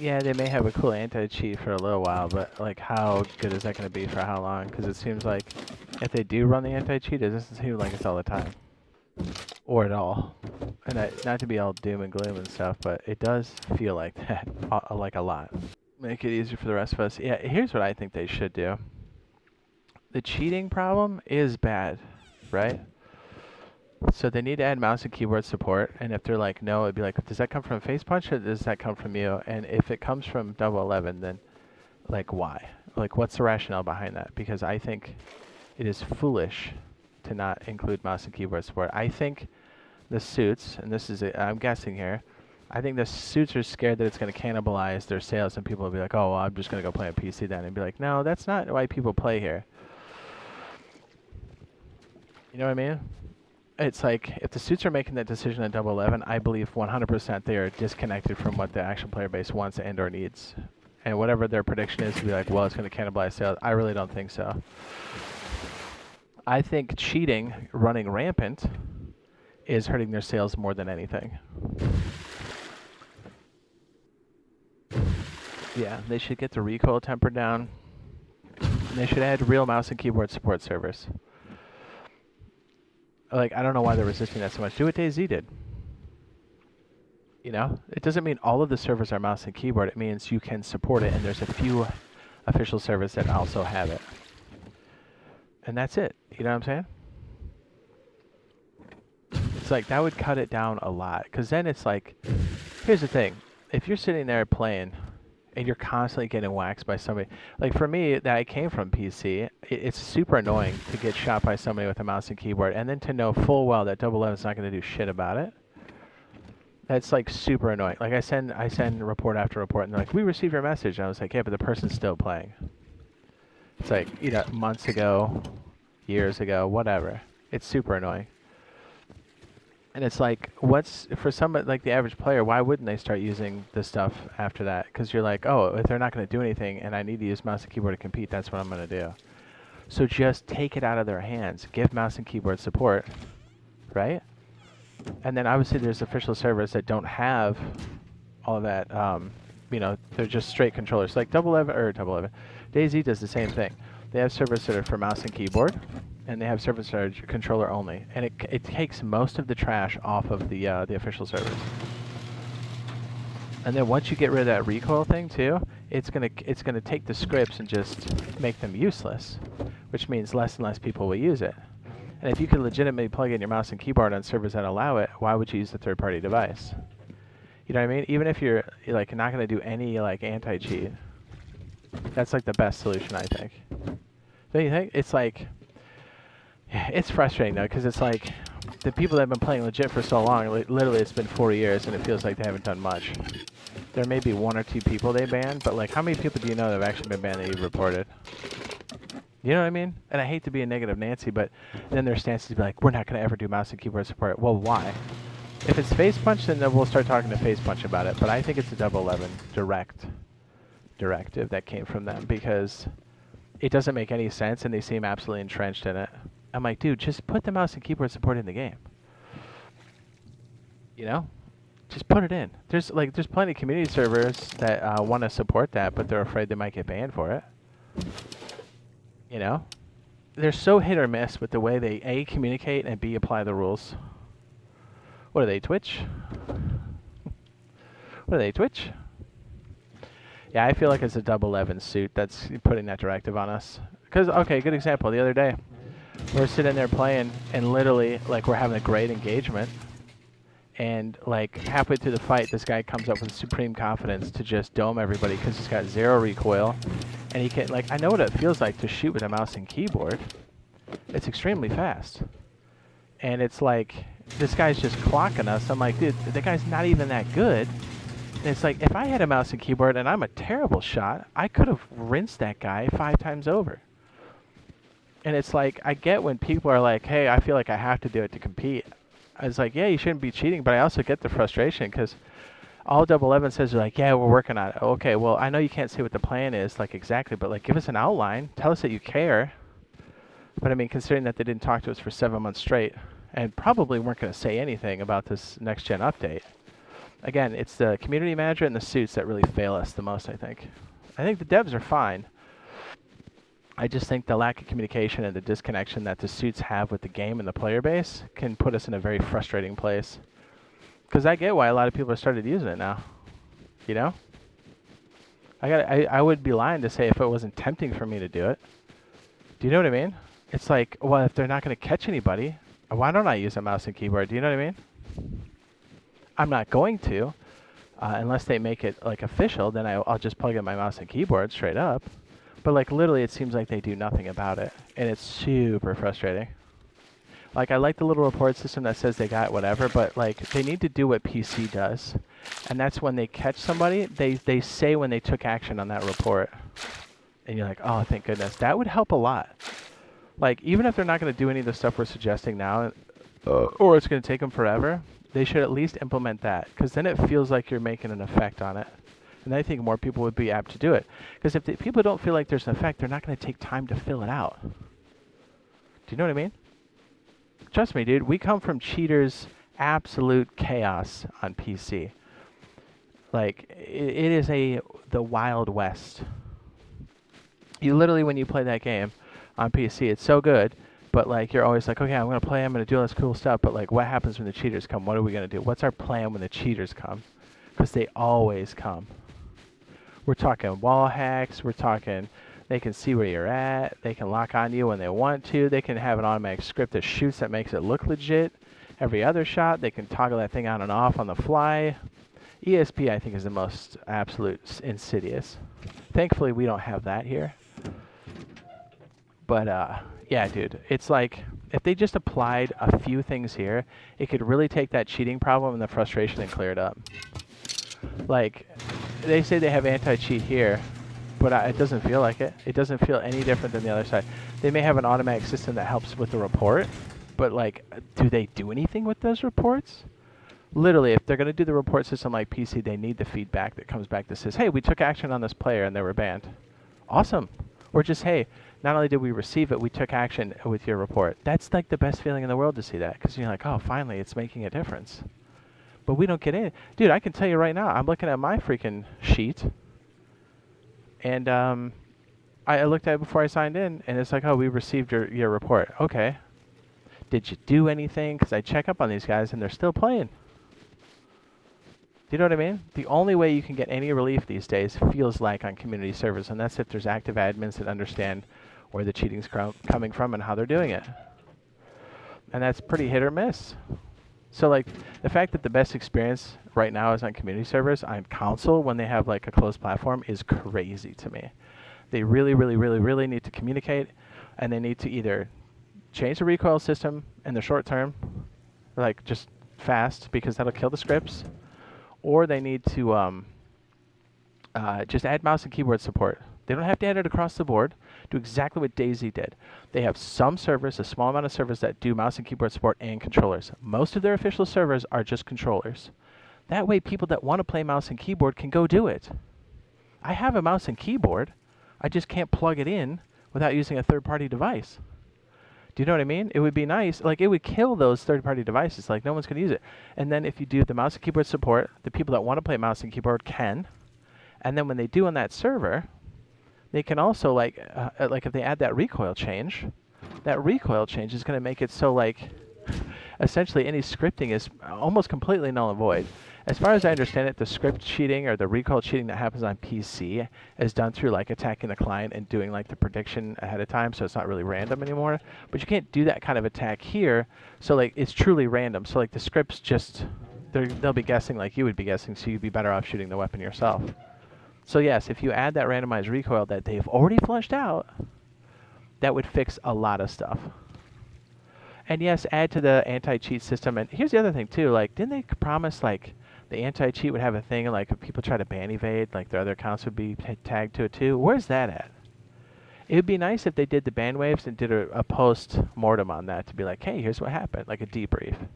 yeah, they may have a cool anti-cheat for a little while, but like, how good is that going to be for how long? Because it seems like if they do run the anti-cheat, it doesn't seem like it's all the time, or at all. And not to be all doom and gloom and stuff, but it does feel like that, like a lot. Make it easier for the rest of us. Yeah, here's what I think they should do. The cheating problem is bad, right? So they need to add mouse and keyboard support, and if they're like, no, it'd be like, does that come from FacePunch or does that come from you? And if it comes from Double 11, then like why? Like what's the rationale behind that? Because I think it is foolish to not include mouse and keyboard support. I think the suits, and this is, I'm guessing here, I think the suits are scared that it's going to cannibalize their sales, and people will be like, oh, well, I'm just going to go play on PC then, and be like, no, that's not why people play here. You know what I mean? It's like, if the suits are making that decision on Double 11, I believe 100% they are disconnected from what the actual player base wants and or needs. And whatever their prediction is to be like, well, it's going to cannibalize sales, I really don't think so. I think cheating running rampant is hurting their sales more than anything. Yeah, they should get the recoil tempered down. And they should add real mouse and keyboard support servers. Like, I don't know why they're resisting that so much. Do what DayZ did. You know? It doesn't mean all of the servers are mouse and keyboard. It means you can support it, and there's a few official servers that also have it. And that's it. You know what I'm saying? It's like, that would cut it down a lot. Because then it's like, here's the thing. If you're sitting there playing, and you're constantly getting waxed by somebody. Like for me, that I came from PC, it's super annoying to get shot by somebody with a mouse and keyboard, and then to know full well that Double 11's not going to do shit about it. That's like super annoying. Like I send report after report, and they're like, we received your message. And I was like, yeah, but the person's still playing. It's like, you know, months ago, years ago, whatever. It's super annoying. And it's like, what's, for somebody like the average player, why wouldn't they start using this stuff after that? Because you're like, oh, if they're not going to do anything and I need to use mouse and keyboard to compete, that's what I'm going to do. So just take it out of their hands. Give mouse and keyboard support, right? And then obviously there's official servers that don't have all of that, you know, they're just straight controllers. Like Double 11, DayZ does the same thing. They have servers that are for mouse and keyboard, and they have servers that are controller only, and it takes most of the trash off of the official servers. And then once you get rid of that recoil thing too, it's gonna take the scripts and just make them useless, which means less and less people will use it. And if you could legitimately plug in your mouse and keyboard on servers that allow it, why would you use a third-party device? You know what I mean? Even if you're like not gonna do any like anti-cheat, that's like the best solution, I think. Don't you think? It's like, it's frustrating though, because it's like the people that have been playing legit for so long, literally it's been 4 years and it feels like they haven't done much. There may be 1 or 2 people they banned, but like how many people do you know that have actually been banned that you've reported? You know what I mean? And I hate to be a negative Nancy, but then their stance is to be like, we're not going to ever do mouse and keyboard support. Well, why? If it's FacePunch, then we'll start talking to FacePunch about it, but I think it's a Double 11 directive that came from them, because it doesn't make any sense and they seem absolutely entrenched in it. I'm like, dude, just put the mouse and keyboard support in the game. You know? Just put it in. There's plenty of community servers that want to support that, but they're afraid they might get banned for it. You know? They're so hit or miss with the way they A, communicate, and B, apply the rules. What are they, Twitch? What are they, Twitch? Yeah, I feel like it's a Double 11 suit that's putting that directive on us. Because, okay, good example. The other day, we're sitting there playing, and literally, like, we're having a great engagement. And, like, halfway through the fight, this guy comes up with supreme confidence to just dome everybody because he's got 0 recoil. And he can, like, I know what it feels like to shoot with a mouse and keyboard. It's extremely fast. And it's like, this guy's just clocking us. I'm like, dude, the guy's not even that good. And it's like, if I had a mouse and keyboard and I'm a terrible shot, I could have rinsed that guy 5 times over. And it's like, I get when people are like, hey, I feel like I have to do it to compete. I was like, yeah, you shouldn't be cheating, but I also get the frustration because all Double 11 says is like, yeah, we're working on it. Okay, well, I know you can't say what the plan is, like exactly, but like give us an outline. Tell us that you care. But I mean, considering that they didn't talk to us for 7 months straight and probably weren't going to say anything about this next-gen update, Again, it's the community manager and the suits that really fail us the most, I think. I think the devs are fine. I just think the lack of communication and the disconnection that the suits have with the game and the player base can put us in a very frustrating place. Because I get why a lot of people have started using it now. You know? I would be lying to say if it wasn't tempting for me to do it. Do you know what I mean? It's like, well, if they're not going to catch anybody, why don't I use a mouse and keyboard? Do you know what I mean? I'm not going to, unless they make it like official. Then I'll just plug in my mouse and keyboard straight up. But like literally, it seems like they do nothing about it, and it's super frustrating. Like I like the little report system that says they got whatever, but like they need to do what PC does, and that's when they catch somebody, they say when they took action on that report, and you're like, oh, thank goodness. That would help a lot. Like even if they're not going to do any of the stuff we're suggesting now, or it's going to take them forever, they should at least implement that, because then it feels like you're making an effect on it. And I think more people would be apt to do it. Because if people don't feel like there's an effect, they're not going to take time to fill it out. Do you know what I mean? Trust me, dude. We come from cheaters' absolute chaos on PC. Like, it is the Wild West. You literally, when you play that game on PC, it's so good. But, like, you're always like, okay, I'm going to play. I'm going to do all this cool stuff. But, like, what happens when the cheaters come? What are we going to do? What's our plan when the cheaters come? Because they always come. We're talking wall hacks. We're talking they can see where you're at. They can lock on you when they want to. They can have an automatic script that shoots that makes it look legit. Every other shot, they can toggle that thing on and off on the fly. ESP, I think, is the most absolute insidious. Thankfully, we don't have that here. But, yeah, dude, it's like if they just applied a few things here, it could really take that cheating problem and the frustration and clear it up. Like, they say they have anti-cheat here, but it doesn't feel like it. It doesn't feel any different than the other side. They may have an automatic system that helps with the report, but, like, do they do anything with those reports? Literally, if they're going to do the report system like PC, they need the feedback that comes back that says, hey, we took action on this player and they were banned. Awesome. Or just, hey, not only did we receive it, we took action with your report. That's, like, the best feeling in the world to see that, because you're like, oh, finally, it's making a difference. But we don't get in. Dude, I can tell you right now, I'm looking at my freaking sheet. And I looked at it before I signed in, and it's like, oh, we received your report. Okay. Did you do anything? Because I check up on these guys, and they're still playing. Do you know what I mean? The only way you can get any relief these days feels like on community servers, and that's if there's active admins that understand where the cheating's coming from and how they're doing it. And that's pretty hit or miss. So, like, the fact that the best experience right now is on community servers, on console, when they have, like, a closed platform, is crazy to me. They really, really, really, really need to communicate, and they need to either change the recoil system in the short term, like, just fast, because that'll kill the scripts, or they need to just add mouse and keyboard support. They don't have to add it across the board. Do exactly what Daisy did. They have some servers, a small amount of servers that do mouse and keyboard support and controllers. Most of their official servers are just controllers. That way people that want to play mouse and keyboard can go do it. I have a mouse and keyboard. I just can't plug it in without using a third-party device. Do you know what I mean? It would be nice. Like, it would kill those third-party devices. Like, no one's going to use it. And then if you do the mouse and keyboard support, the people that want to play mouse and keyboard can. And then when they do on that server, they can also, like if they add that recoil change is going to make it so, like, essentially any scripting is almost completely null and void. As far as I understand it, the script cheating or the recoil cheating that happens on PC is done through, like, attacking the client and doing, like, the prediction ahead of time, so it's not really random anymore. But you can't do that kind of attack here, so, like, it's truly random. So, like, the scripts just, they'll be guessing like you would be guessing, so you'd be better off shooting the weapon yourself. So yes, if you add that randomized recoil that they've already flushed out, that would fix a lot of stuff. And yes, add to the anti-cheat system. And here's the other thing too, like, didn't they promise, like, the anti-cheat would have a thing, like, if people try to ban evade, like, their other accounts would be tagged to it too? Where's that at? It would be nice if they did the ban waves and did a post-mortem on that to be like, hey, here's what happened, like a debrief.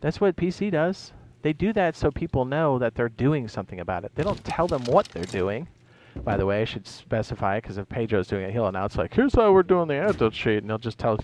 That's what PC does. They do that so people know that they're doing something about it. They don't tell them what they're doing. By the way, I should specify, because if Pedro's doing it, he'll announce, like, here's how we're doing the anti-cheat, and he'll just tell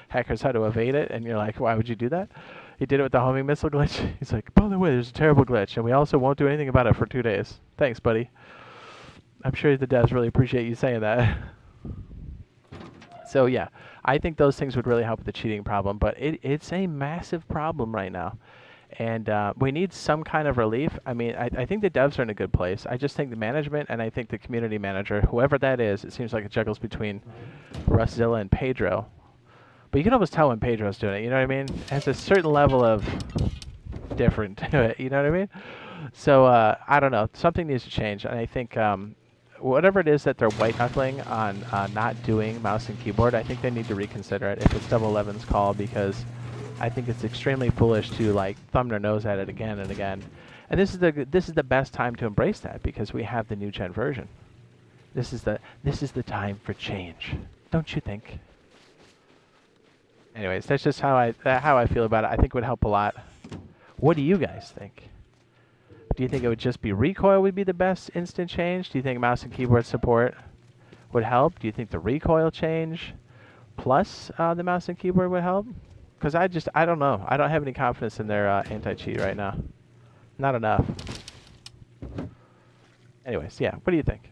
hackers how to evade it, and you're like, why would you do that? He did it with the homing missile glitch. He's like, by the way, there's a terrible glitch, and we also won't do anything about it for 2 days. Thanks, buddy. I'm sure the devs really appreciate you saying that. So yeah, I think those things would really help with the cheating problem, but it's a massive problem right now. And we need some kind of relief. I mean, I think the devs are in a good place. I just think the management and I think the community manager, whoever that is, it seems like it juggles between Rustzilla and Pedro. But you can almost tell when Pedro's doing it, you know what I mean? It has a certain level of different to it, you know what I mean? So I don't know. Something needs to change. And I think whatever it is that they're white-knuckling on not doing mouse and keyboard, I think they need to reconsider it if it's Double 11's call, because I think it's extremely foolish to like thumb their nose at it again and again. And this is the best time to embrace that, because we have the new gen version. This is the time for change, don't you think? Anyways, that's just how I feel about it. I think it would help a lot. What do you guys think? Do you think it would just be recoil would be the best instant change? Do you think mouse and keyboard support would help? Do you think the recoil change plus the mouse and keyboard would help? Because I don't know. I don't have any confidence in their anti-cheat right now. Not enough. Anyways, yeah. What do you think?